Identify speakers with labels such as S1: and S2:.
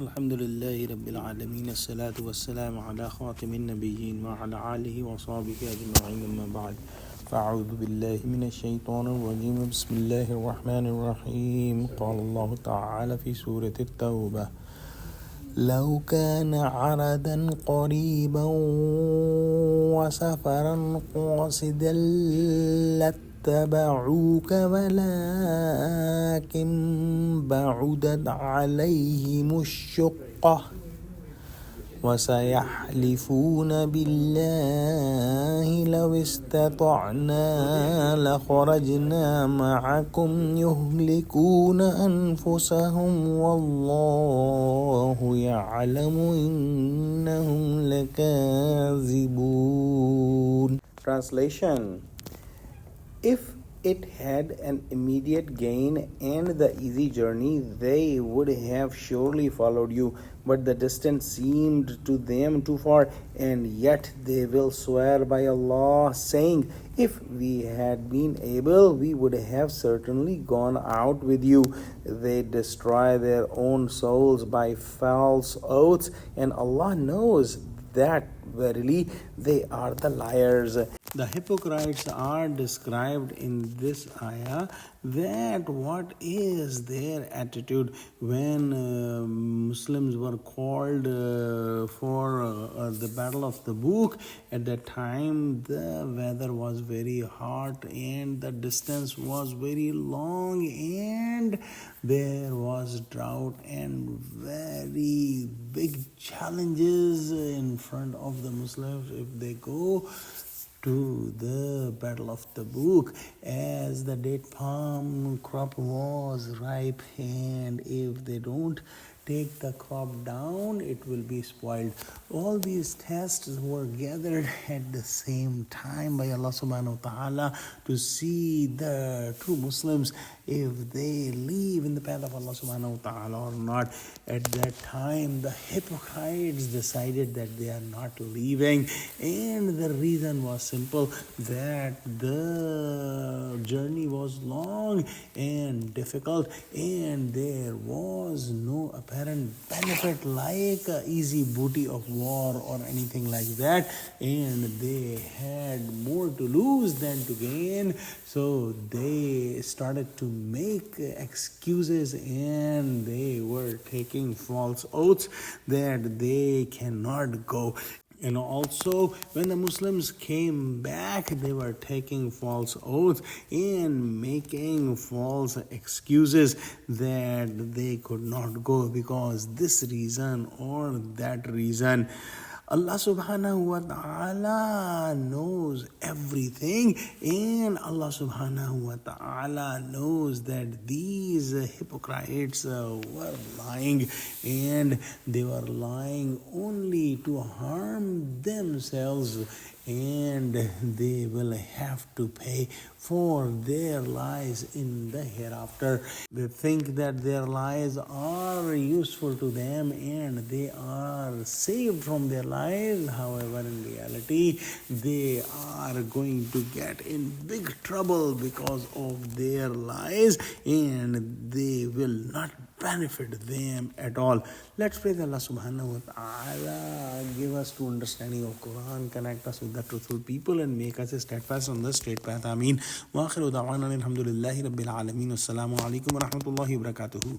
S1: Alhamdulillahi Rabbil Alameen, as-salatu was-salamu ala khatimin nabiyyin wa ala alihi wa sahbihi ajma'in, amma ba'd. Fa'udhu billahi minash shaitanir rajim, bismillahir rahmanir rahim. Qala Allah ta'ala fi Surah Tawba, لو كان عرضا قريبا وسفرا قاصدا لاتبعوك ولكن بعدت عليهم الشقة وسيحلفون بالله لو استطعنا لخرجنا معكم يهلكون أنفسهم والله يعلم إنهم لكاذبون. Translation: If it had an immediate gain and the easy journey, they would have surely followed you. But the distance seemed to them too far, and yet they will swear by Allah, saying, if we had been able, we would have certainly gone out with you. They destroy their own souls by false oaths, and Allah knows that verily they are the liars. The hypocrites are described in this ayah, that what is their attitude when Muslims were called for the battle of Tabuk. At that time the weather was very hot and the distance was very long and there was drought and very big challenges in front of the Muslims if they go to the battle of Tabuk, as the date palm crop was ripe, and if they don't take the crop down, it will be spoiled. All these tests were gathered at the same time by Allah subhanahu wa ta'ala to see the true Muslims if they live in the path of Allah subhanahu wa ta'ala or not. At that time the hypocrites decided that they are not leaving, and the reason was simple, that the journey was long and difficult and there was no apparent benefit like easy booty of war or anything like that, and they had more to lose than to gain. So they started to make excuses and they were taking false oaths that they cannot go. And also when the Muslims came back, they were taking false oaths and making false excuses that they could not go because this reason or that reason. Allah subhanahu wa ta'ala knows everything, and Allah subhanahu wa ta'ala knows that these hypocrites were lying, and they were lying only to harm themselves, and they will have to pay for their lies in the hereafter. They think that their lies are useful to them and they are saved from their lies. However, in reality, they are going to get in big trouble because of their lies, and they will not benefit them at all. Let's pray that Allah subhanahu wa ta'ala give us true understanding of Quran, connect us with the truthful people, and make us steadfast on the straight path. Ameen. Wa akhiru da'wana alhamdulillahi rabbil alameen. Assalamu alaikum wa rahmatullahi wa barakatuhu.